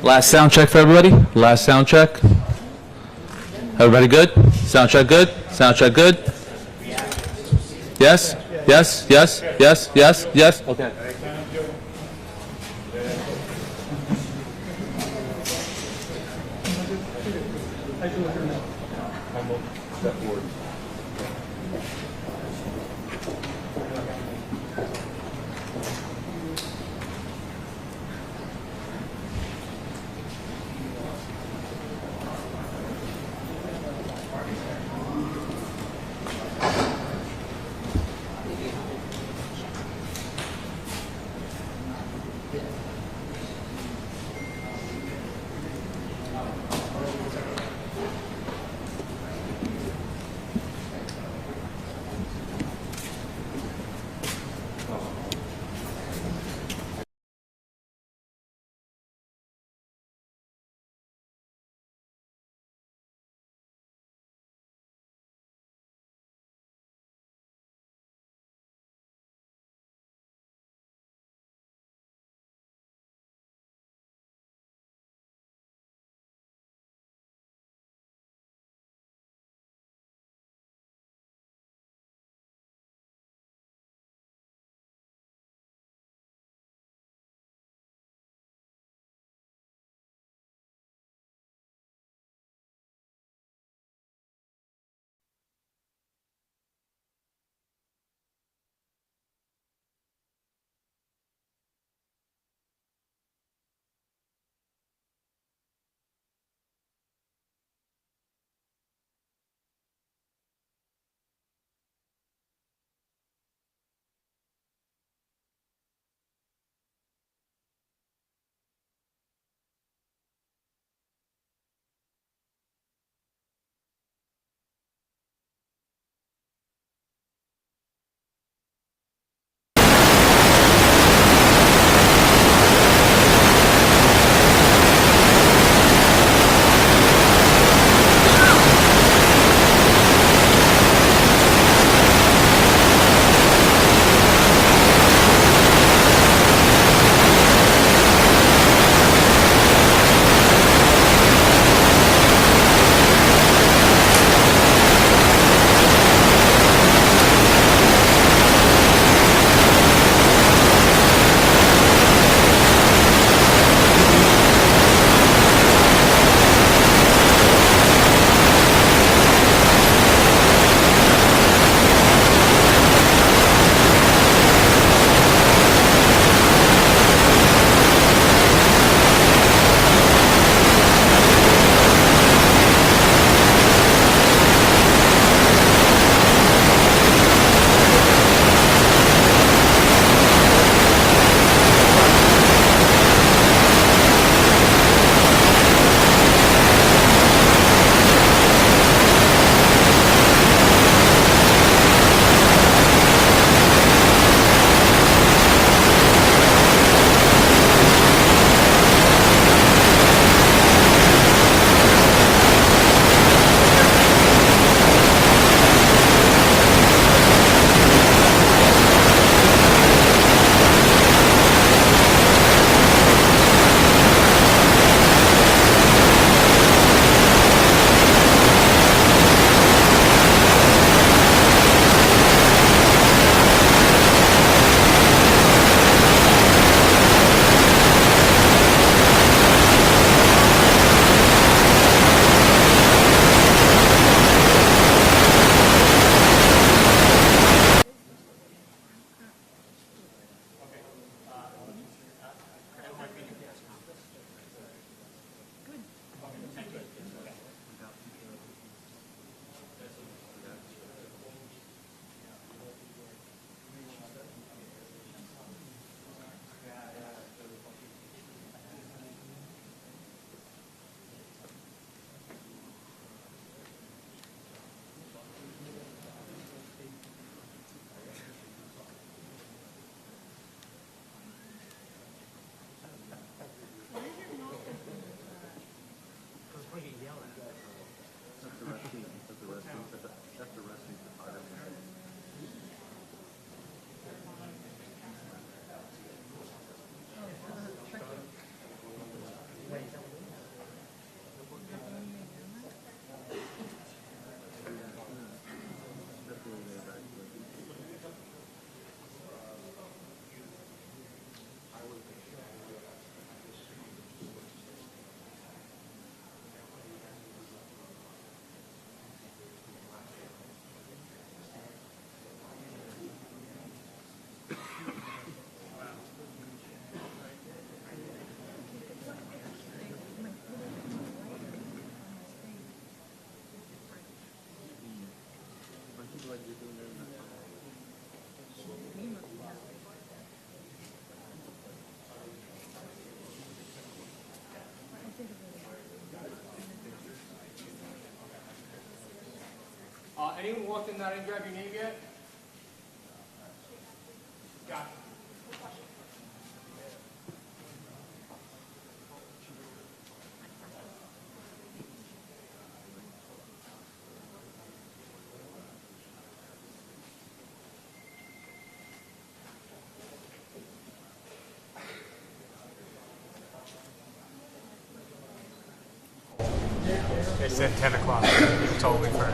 Last sound check for everybody. Last sound check. Everybody good? Sound check good? Sound check good? Yes? Yes? Yes? Yes? Yes? Yes? Okay. Anyone walked in that I didn't grab your name yet? Got it. They said 10 o'clock. You told me for.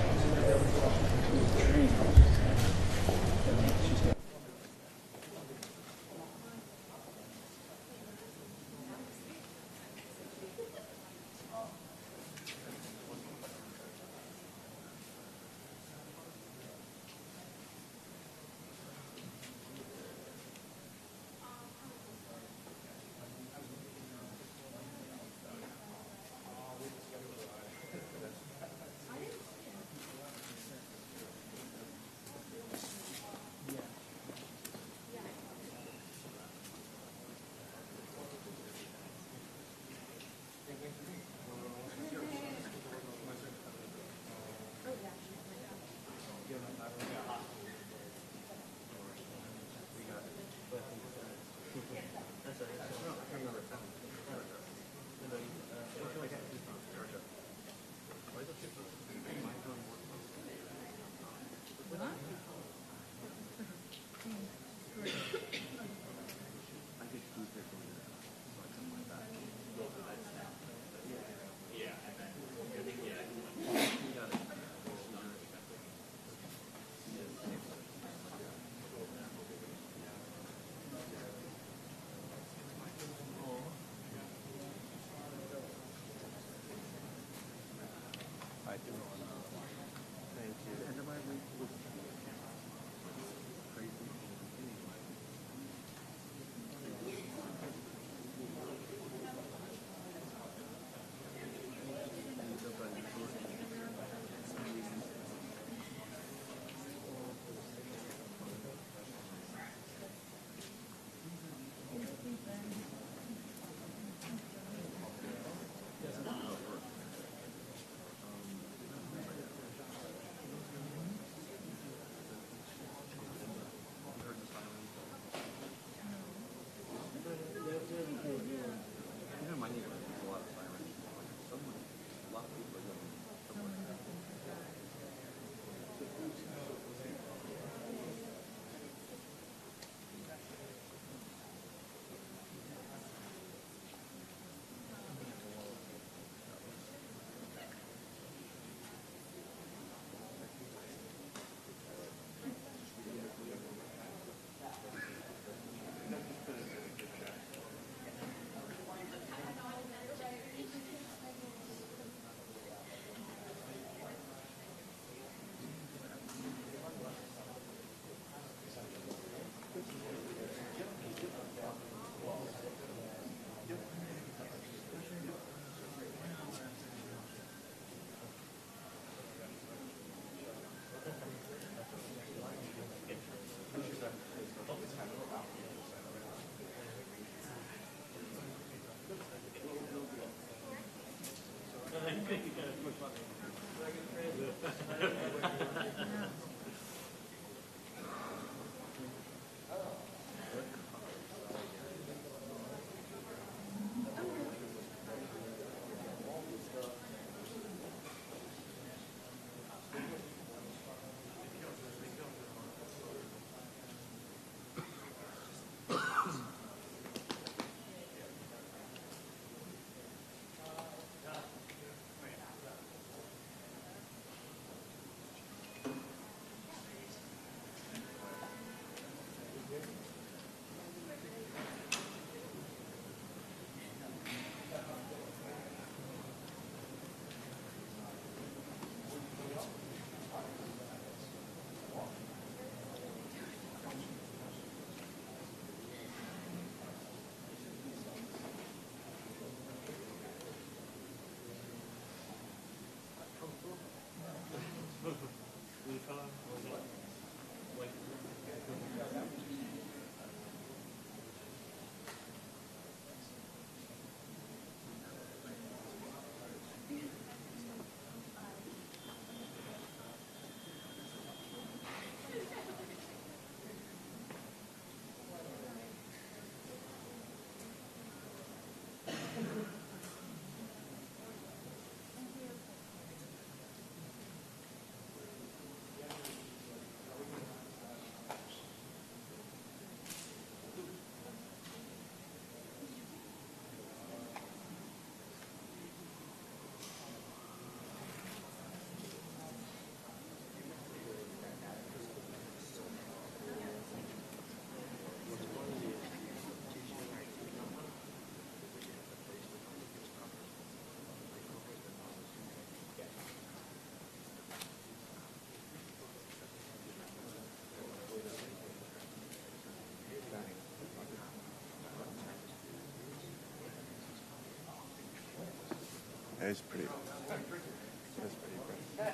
It's pretty. It's pretty bright.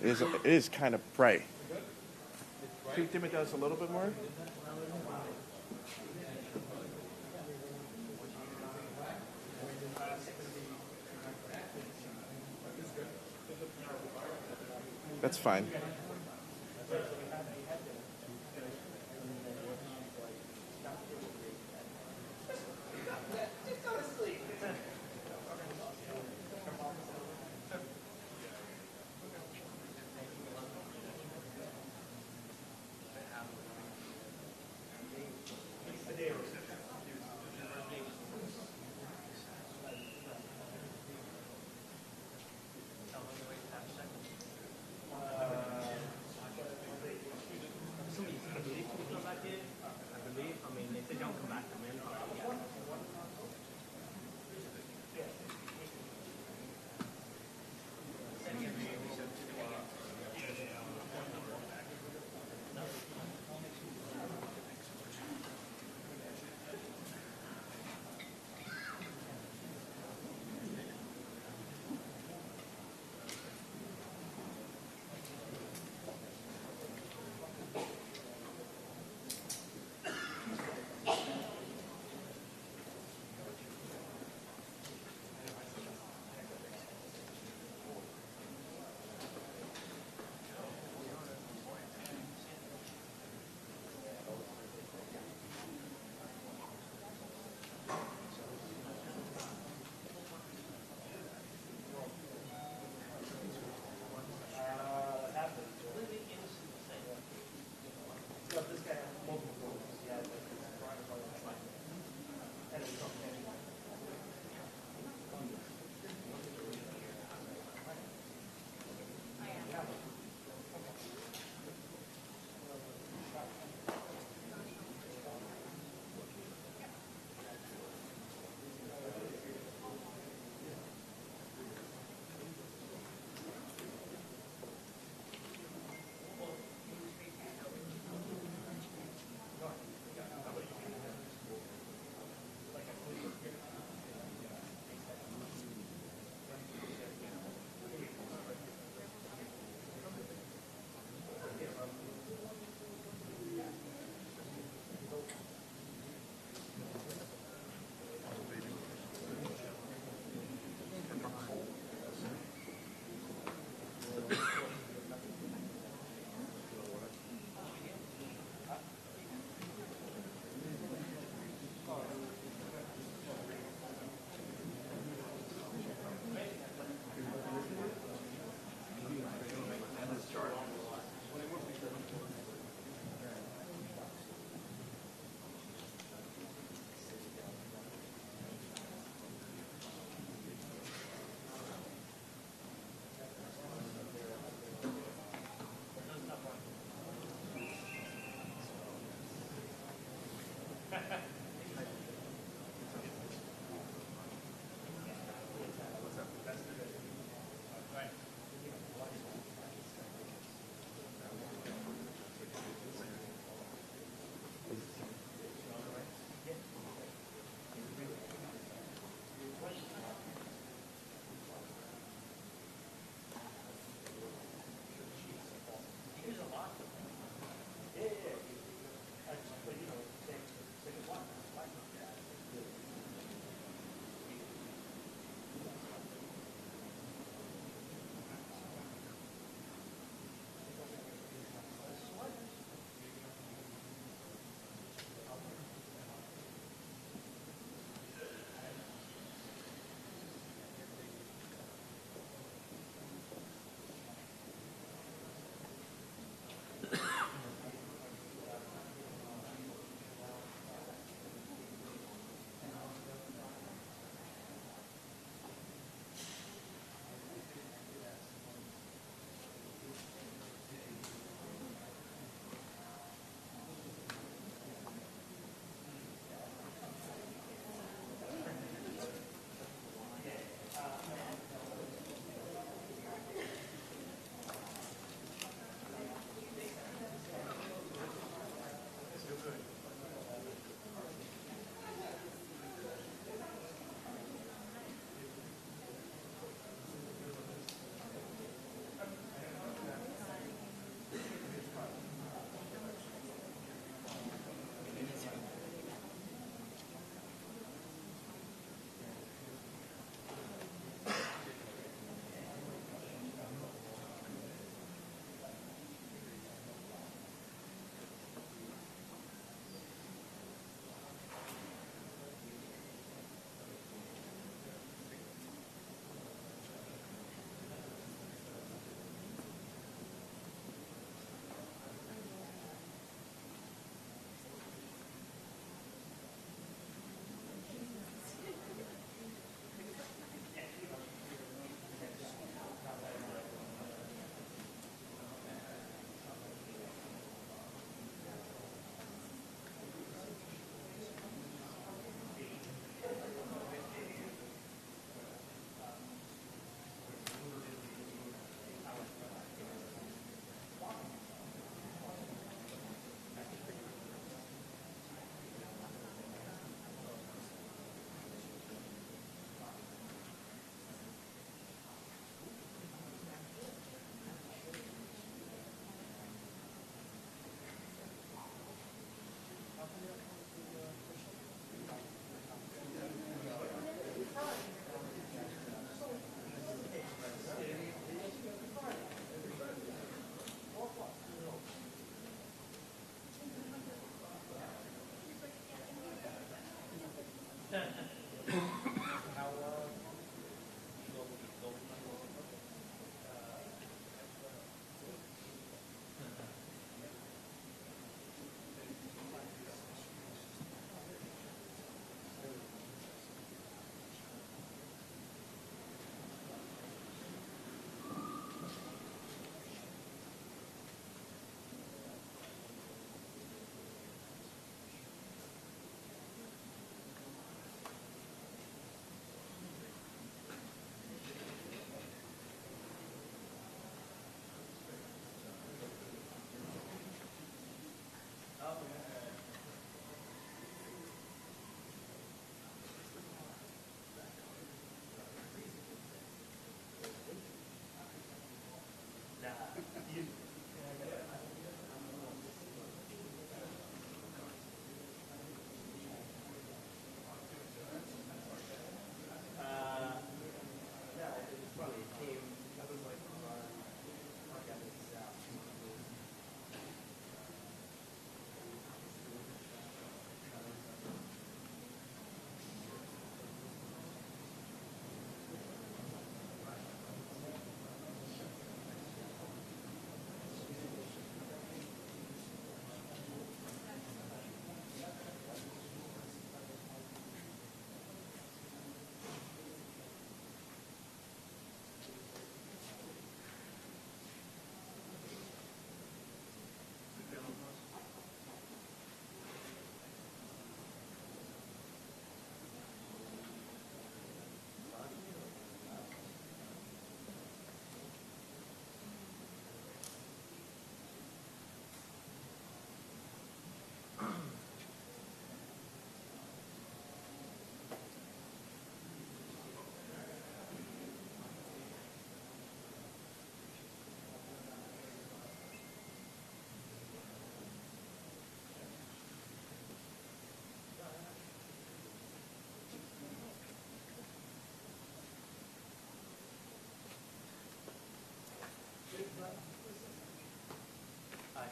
It is kind of bright. Can you dim it down just a little bit more? That's fine.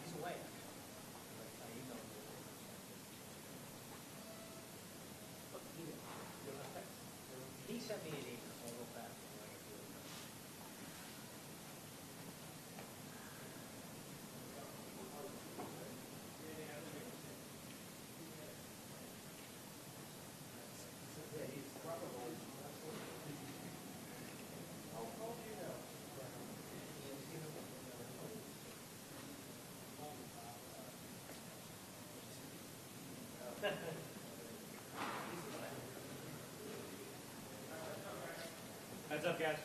He's away. He sent me an email, so I'll go back. Heads up, guys.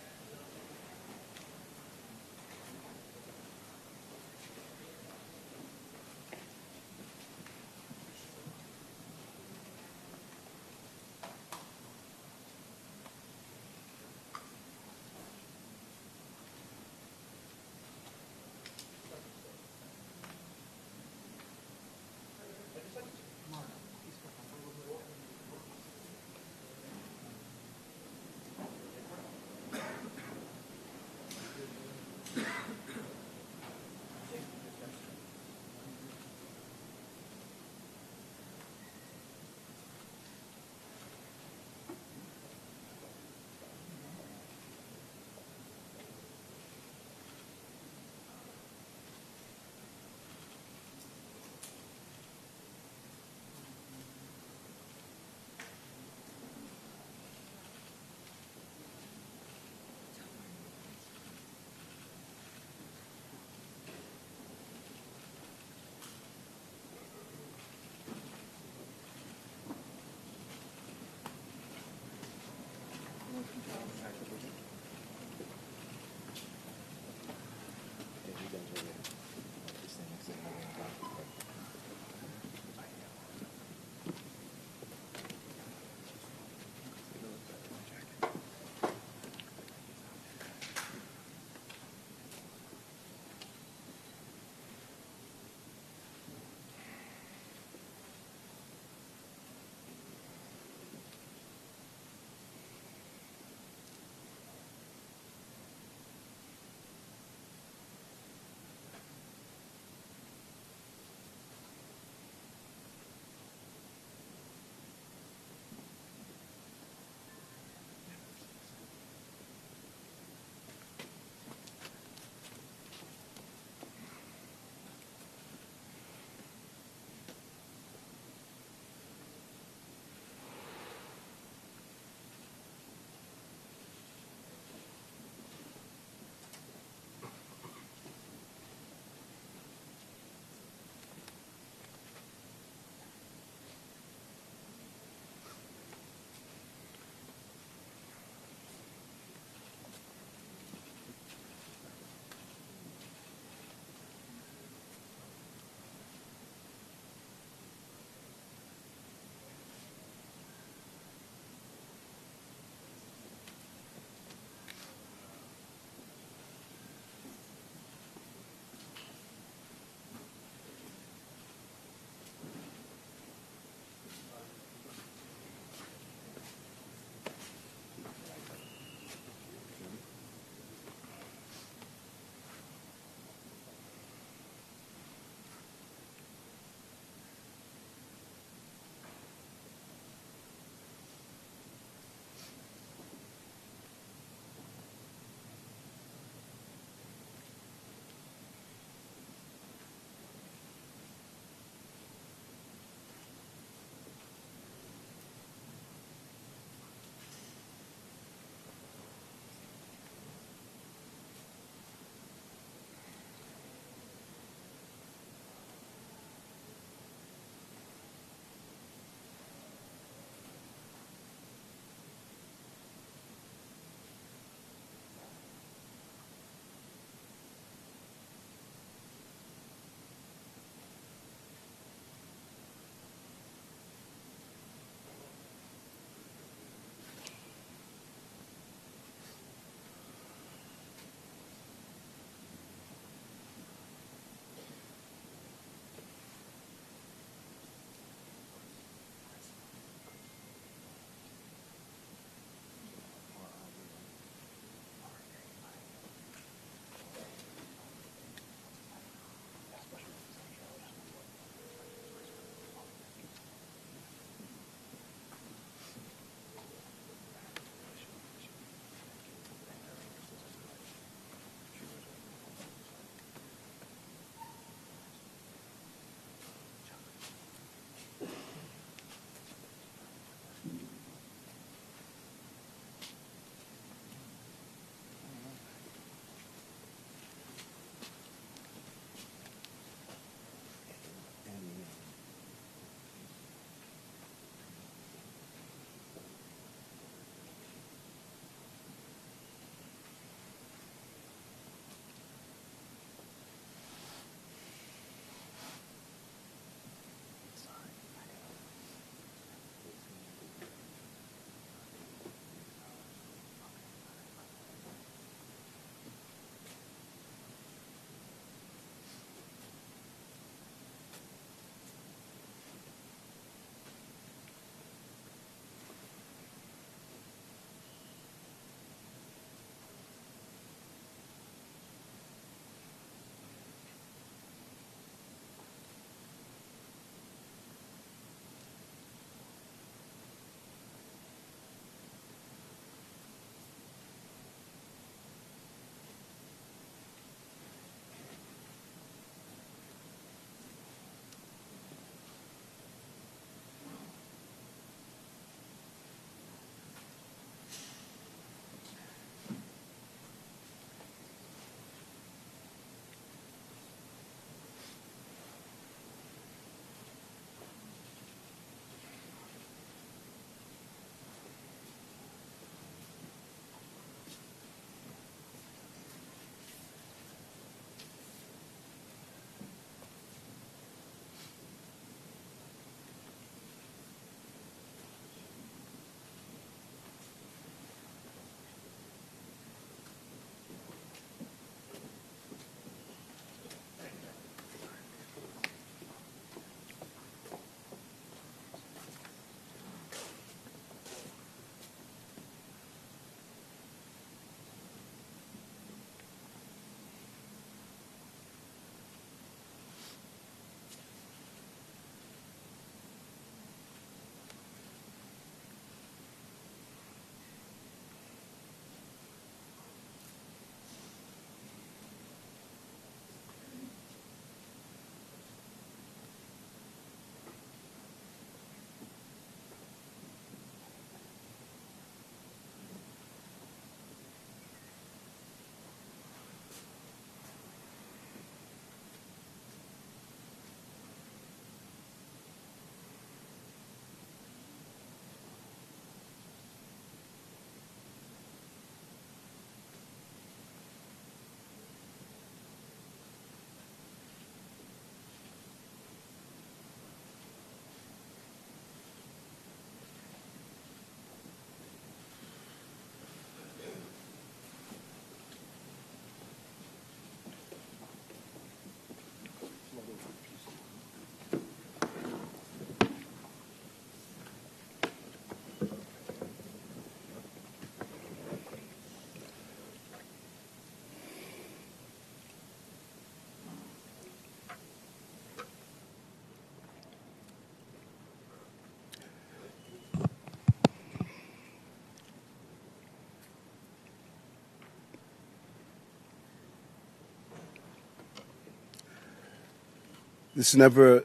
This never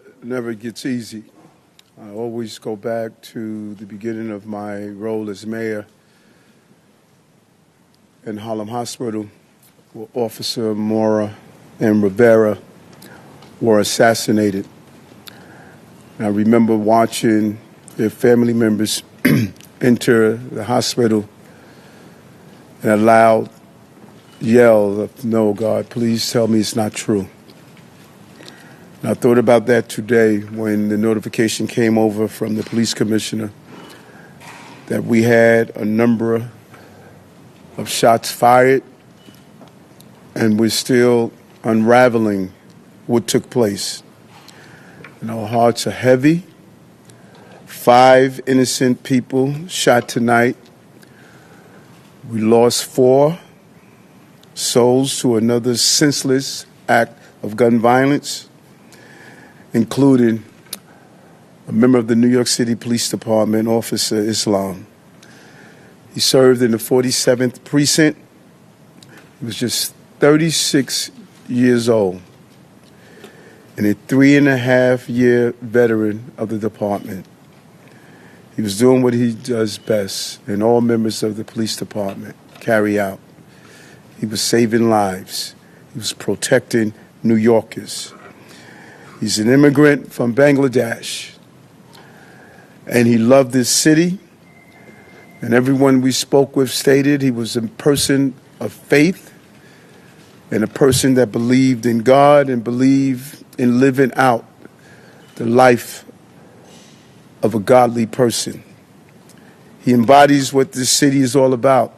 gets easy. I always go back to the beginning of my role as mayor in Harlem Hospital, where Officer Mora and Rivera were assassinated. And I remember watching their family members enter the hospital and a loud yell of, "No, God, please tell me it's not true." And I thought about that today when the notification came over from the police commissioner that we had a number of shots fired and we're still unraveling what took place. And our hearts are heavy. 5 innocent people shot tonight. We lost 4 souls to another senseless act of gun violence, including a member of the New York City Police Department, Officer Islam. He served in the 47th Precinct. He was just 36 years old and a 3.5-year veteran of the department. He was doing what he does best, and all members of the police department carry out. He was saving lives. He was protecting New Yorkers. He's an immigrant from Bangladesh, and he loved this city. And everyone we spoke with stated he was a person of faith and a person that believed in God and believed in living out the life of a godly person. He embodies what this city is all about.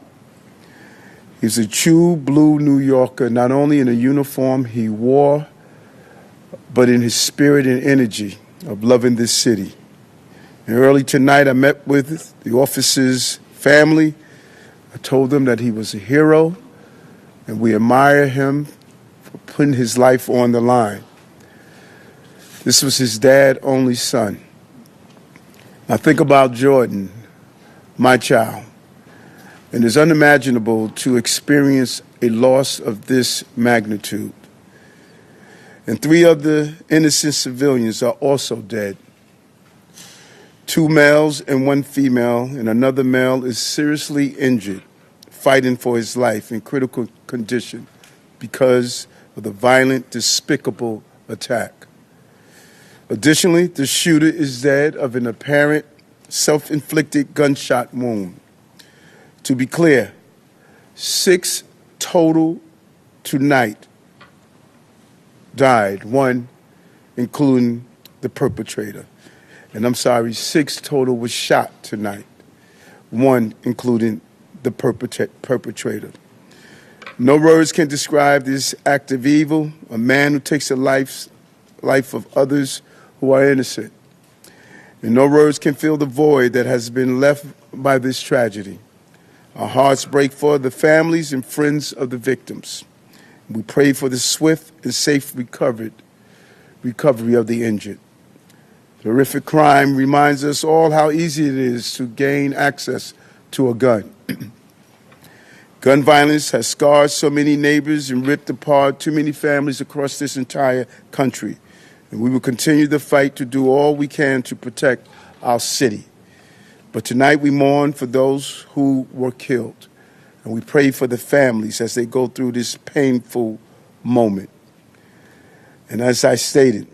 He's a true blue New Yorker, not only in the uniform he wore, but in his spirit and energy of loving this city. And early tonight, I met with the officer's family. I told them that he was a hero, and we admire him for putting his life on the line. This was his dad's only son. I think about Jordan, my child, and it's unimaginable to experience a loss of this magnitude. And 3 other innocent civilians are also dead. 2 males and 1 female, and another male is seriously injured, fighting for his life in critical condition because of the violent, despicable attack. Additionally, the shooter is dead of an apparent self-inflicted gunshot wound. To be clear, 6 total tonight died, 1 including the perpetrator. And I'm sorry, 6 total was shot tonight, 1 including the perpetrator. No words can describe this act of evil, a man who takes the life of others who are innocent. And no words can fill the void that has been left by this tragedy. Our hearts break for the families and friends of the victims. We pray for the swift and safe recovery of the injured. The horrific crime reminds us all how easy it is to gain access to a gun. Gun violence has scarred so many neighbors and ripped apart too many families across this entire country. And we will continue the fight to do all we can to protect our city. But tonight we mourn for those who were killed. And we pray for the families as they go through this painful moment. And as I stated,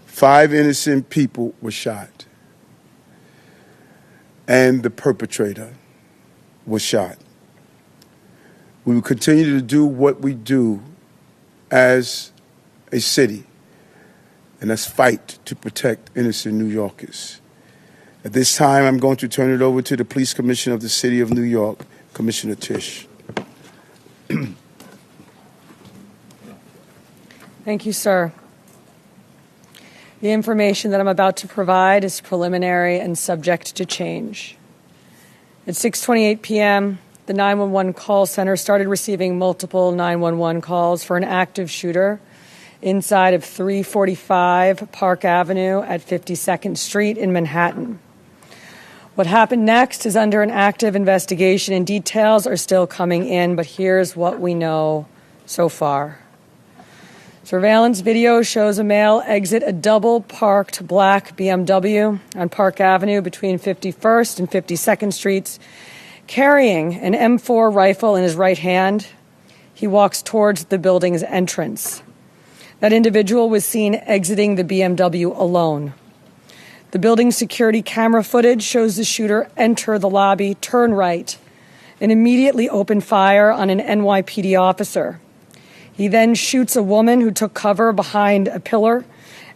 5 innocent people were shot. And the perpetrator was shot. We will continue to do what we do as a city, and that's fight to protect innocent New Yorkers. At this time, I'm going to turn it over to the Police Commissioner of the City of New York, Commissioner Tisch. Thank you, sir. The information that I'm about to provide is preliminary and subject to change. At 6:28 p.m., the 911 call center started receiving multiple 911 calls for an active shooter inside of 345 Park Avenue at 52nd Street in Manhattan. What happened next is under an active investigation, and details are still coming in, but here's what we know so far. Surveillance video shows a male exit a double-parked black BMW on Park Avenue between 51st and 52nd Streets, carrying an M4 rifle in his right hand. He walks towards the building's entrance. That individual was seen exiting the BMW alone. The building's security camera footage shows the shooter enter the lobby, turn right, and immediately open fire on an NYPD officer. He then shoots a woman who took cover behind a pillar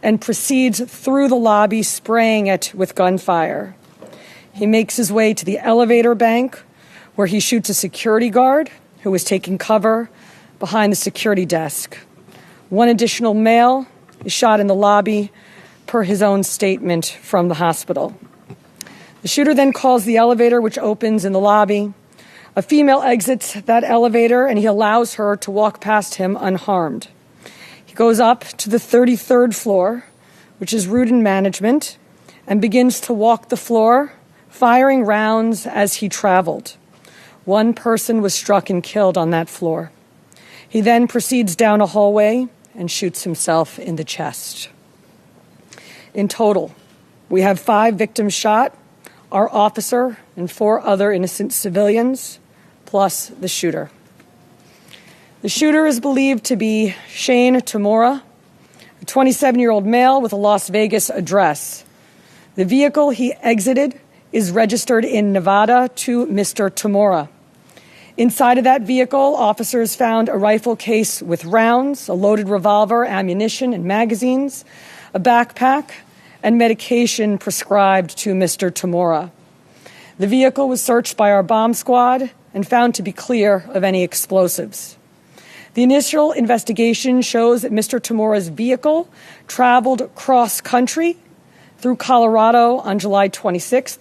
and proceeds through the lobby, spraying it with gunfire. He makes his way to the elevator bank, where he shoots a security guard who was taking cover behind the security desk. One additional male is shot in the lobby, per his own statement from the hospital. The shooter then calls the elevator, which opens in the lobby. A female exits that elevator, and he allows her to walk past him unharmed. He goes up to the 33rd floor, which is route and management, and begins to walk the floor, firing rounds as he traveled. One person was struck and killed on that floor. He then proceeds down a hallway and shoots himself in the chest. In total, we have 5 victims shot, our officer and 4 other innocent civilians, plus the shooter. The shooter is believed to be Shane Tamura, a 27-year-old male with a Las Vegas address. The vehicle he exited is registered in Nevada to Mr. Tamura. Inside of that vehicle, officers found a rifle case with rounds, a loaded revolver, ammunition, and magazines, a backpack, and medication prescribed to Mr. Tamura. The vehicle was searched by our bomb squad and found to be clear of any explosives. The initial investigation shows that Mr. Tamura's vehicle traveled cross-country through Colorado on July 26th,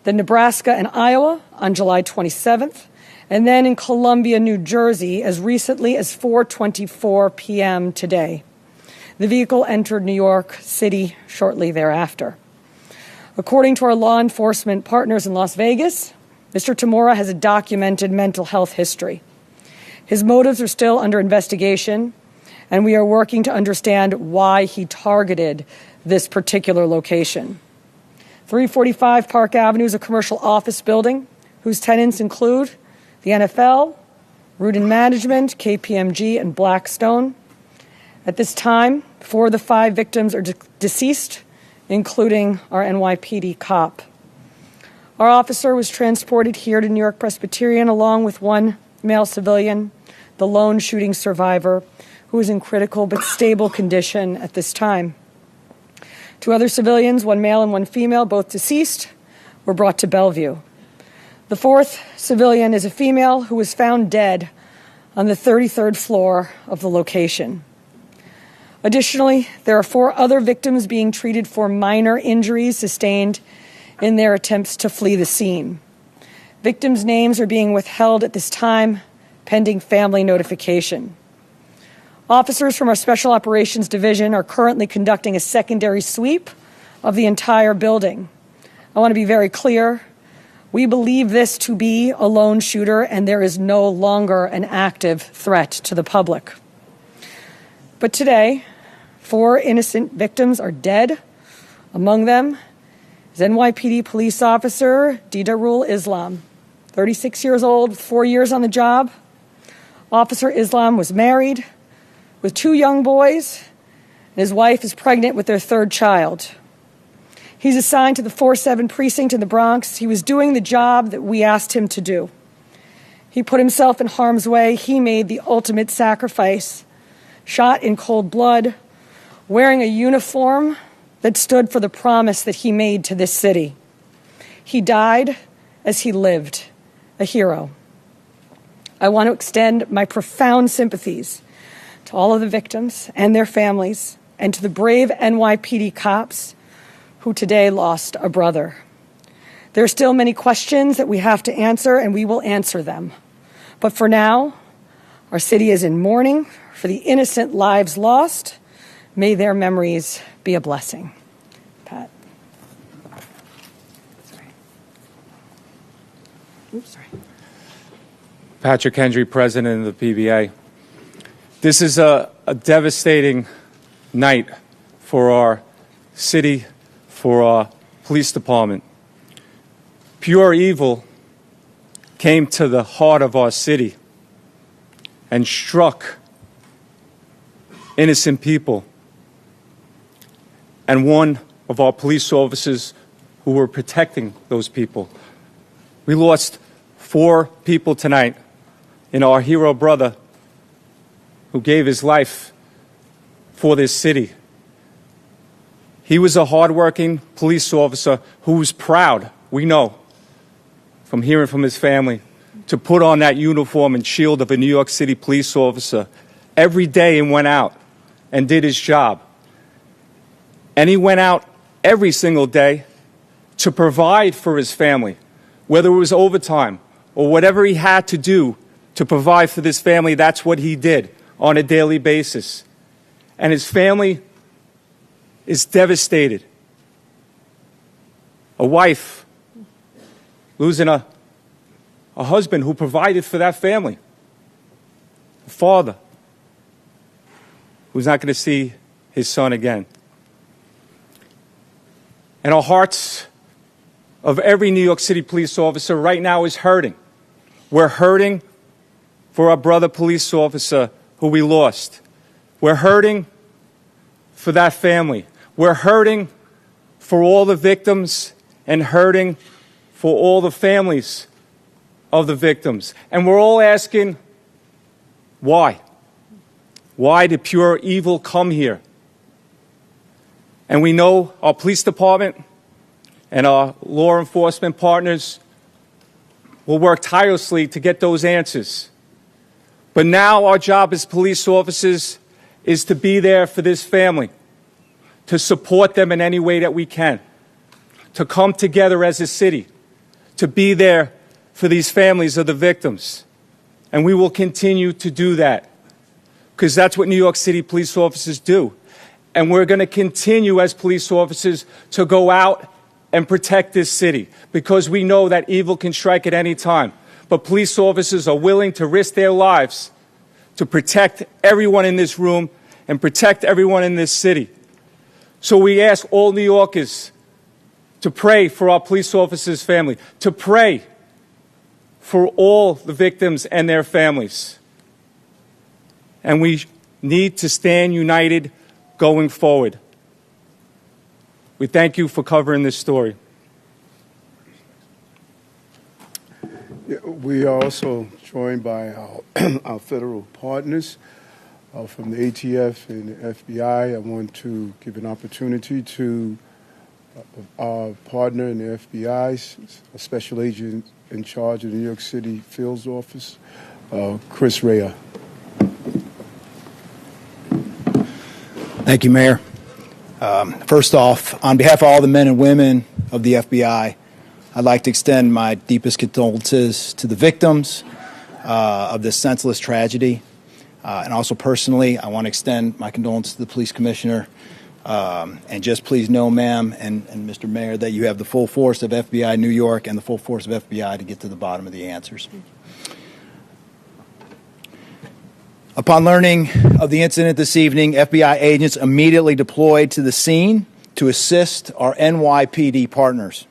then Nebraska and Iowa on July 27th, and then in Columbia, New Jersey, as recently as 4:24 p.m. today. The vehicle entered New York City shortly thereafter. According to our law enforcement partners in Las Vegas, Mr. Tamura has a documented mental health history. His motives are still under investigation, and we are working to understand why he targeted this particular location. 345 Park Avenue is a commercial office building whose tenants include the NFL, Root and Management, KPMG, and Blackstone. At this time, 4 of the 5 victims are deceased, including our NYPD cop. Our officer was transported here to New York Presbyterian along with 1 male civilian, the lone shooting survivor, who is in critical but stable condition at this time. 2 other civilians, 1 male and 1 female, both deceased, were brought to Bellevue. The 4th civilian is a female who was found dead on the 33rd floor of the location. Additionally, there are 4 other victims being treated for minor injuries sustained in their attempts to flee the scene. Victims' names are being withheld at this time, pending family notification. Officers from our Special Operations Division are currently conducting a secondary sweep of the entire building. I want to be very clear. We believe this to be a lone shooter, and there is no longer an active threat to the public. But today, 4 innocent victims are dead. Among them is NYPD police officer Didarul Islam, 36 years old, 4 years on the job. Officer Islam was married with 2 young boys, and his wife is pregnant with their 3rd child. He's assigned to the 4-7 precinct in the Bronx. He was doing the job that we asked him to do. He put himself in harm's way. He made the ultimate sacrifice, shot in cold blood, wearing a uniform that stood for the promise that he made to this city. He died as he lived, a hero. I want to extend my profound sympathies to all of the victims and their families, and to the brave NYPD cops who today lost a brother. There are still many questions that we have to answer, and we will answer them. But for now, our city is in mourning for the innocent lives lost. May their memories be a blessing. Pat. Sorry. Oops, sorry. Patrick Hendry, president of the PBA. This is a a devastating night for our city, for our police department. Pure evil came to the heart of our city and struck innocent people. And one of our police officers who were protecting those people. We lost 4 people tonight in our hero brother who gave his life for this city. He was a hardworking police officer who was proud, we know, from hearing from his family, to put on that uniform and shield of a New York City police officer every day and went out and did his job. And he went out every single day to provide for his family, whether it was overtime or whatever he had to do to provide for this family. That's what he did on a daily basis. And his family is devastated. A wife losing a husband who provided for that family. A father who's not going to see his son again. And our hearts of every New York City police officer right now is hurting. We're hurting for our brother police officer who we lost. We're hurting for that family. We're hurting for all the victims and hurting for all the families of the victims. And we're all asking, why? Why did pure evil come here? And we know our police department and our law enforcement partners will work tirelessly to get those answers. But now our job as police officers is to be there for this family, to support them in any way that we can, to come together as a city, to be there for these families of the victims. And we will continue to do that because that's what New York City police officers do. And we're going to continue as police officers to go out and protect this city because we know that evil can strike at any time. But police officers are willing to risk their lives to protect everyone in this room and protect everyone in this city. So we ask all New Yorkers to pray for our police officers' family, to pray for all the victims and their families. And we need to stand united going forward. We thank you for covering this story. Yeah, we are also joined by our federal partners from the ATF and the FBI. I want to give an opportunity to our partner in the FBI, a special agent in charge of the New York City Field Office, Chris Rea. Thank you, Mayor. First off, on behalf of all the men and women of the FBI, I'd like to extend my deepest condolences to the victims of this senseless tragedy. And also personally, I want to extend my condolences to the police commissioner. And just please know, ma'am and Mr. Mayor, that you have the full force of FBI New York and the full force of FBI to get to the bottom of the answers. Upon learning of the incident this evening, FBI agents immediately deployed to the scene to assist our NYPD partners.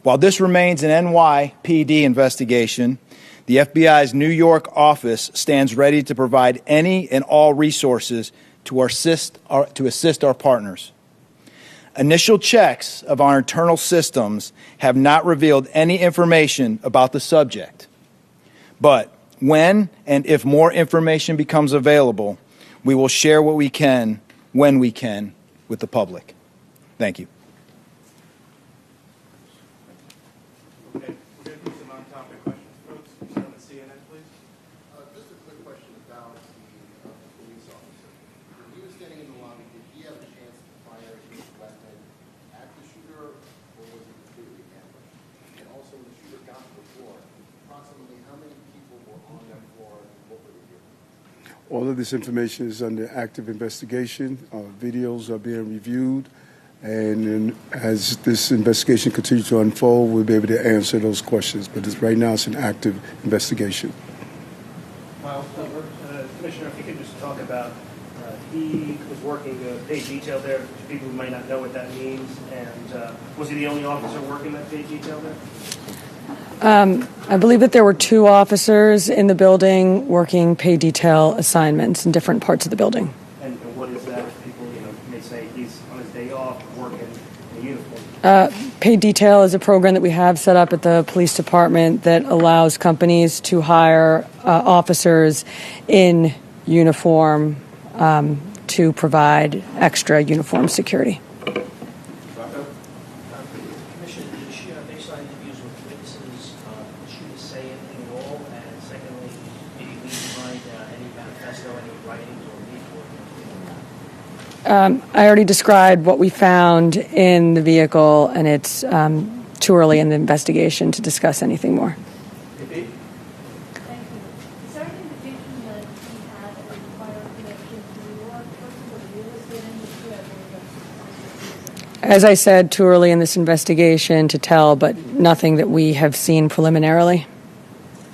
While this remains an NYPD investigation, the FBI's New York office stands ready to provide any and all resources to assist our partners. Initial checks of our internal systems have not revealed any information about the subject. But when and if more information becomes available, we will share what we can, when we can, with the public. Thank you. Okay, we're going to do some on-topic questions. Folks, start with CNN, please. Just a quick question about the police officer. When he was standing in the lobby, did he have a chance to fire his weapon at the shooter, or was it completely ambushed? And also, when the shooter got to the floor, approximately how many people were on that floor and what were they doing? All of this information is under active investigation. Videos are being reviewed. And as this investigation continues to unfold, we'll be able to answer those questions. But right now, it's an active investigation. Miles, Commissioner, if you could just talk about about. He was working paid detail there. People who might not know what that means. And was he the only officer working that paid detail there? I believe that there were 2 officers in the building working pay detail assignments in different parts of the building. And what is that? People, may say he's on his day off working in a uniform. Paid detail is a program that we have set up at the police department that allows companies to hire officers in uniform to provide extra uniform security. Commissioner, did she, based on interviews with witnesses, did she say anything at all? And secondly, did you leave behind any manifesto, any writings or leaflets? I already described what we found in the vehicle, and it's too early in the investigation to discuss anything more. Thank you. Is there any indication that he had a prior connection to New York? What real estate industry? As I said, too early in this investigation to tell, but nothing that we have seen preliminarily.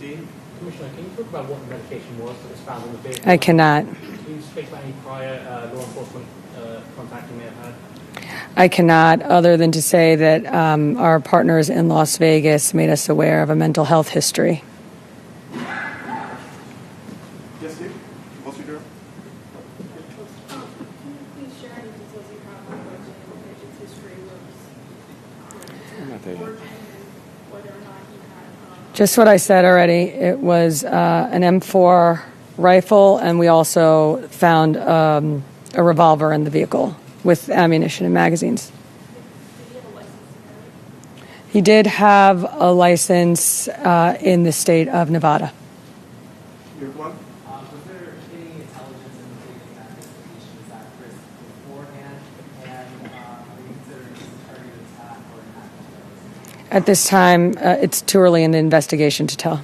Commissioner, can you talk about what the medication was that was found in the vehicle? I cannot. Can you speak about any prior law enforcement contact you may have had? I cannot, other than to say that our partners in Las Vegas made us aware of a mental health history. Yes, Steve? What's your Can you please share any details you have on what the patient's history was? Origin and whether or not he had... Just what I said already. It was an M4 rifle, and we also found a revolver in the vehicle with ammunition and magazines. He did have a license in the state of Nevada. Your one? Was there any intelligence indicating that this patient was at risk beforehand? And are you considering this a targeted attack or an act of terrorism? At this time, it's too early in the investigation to tell.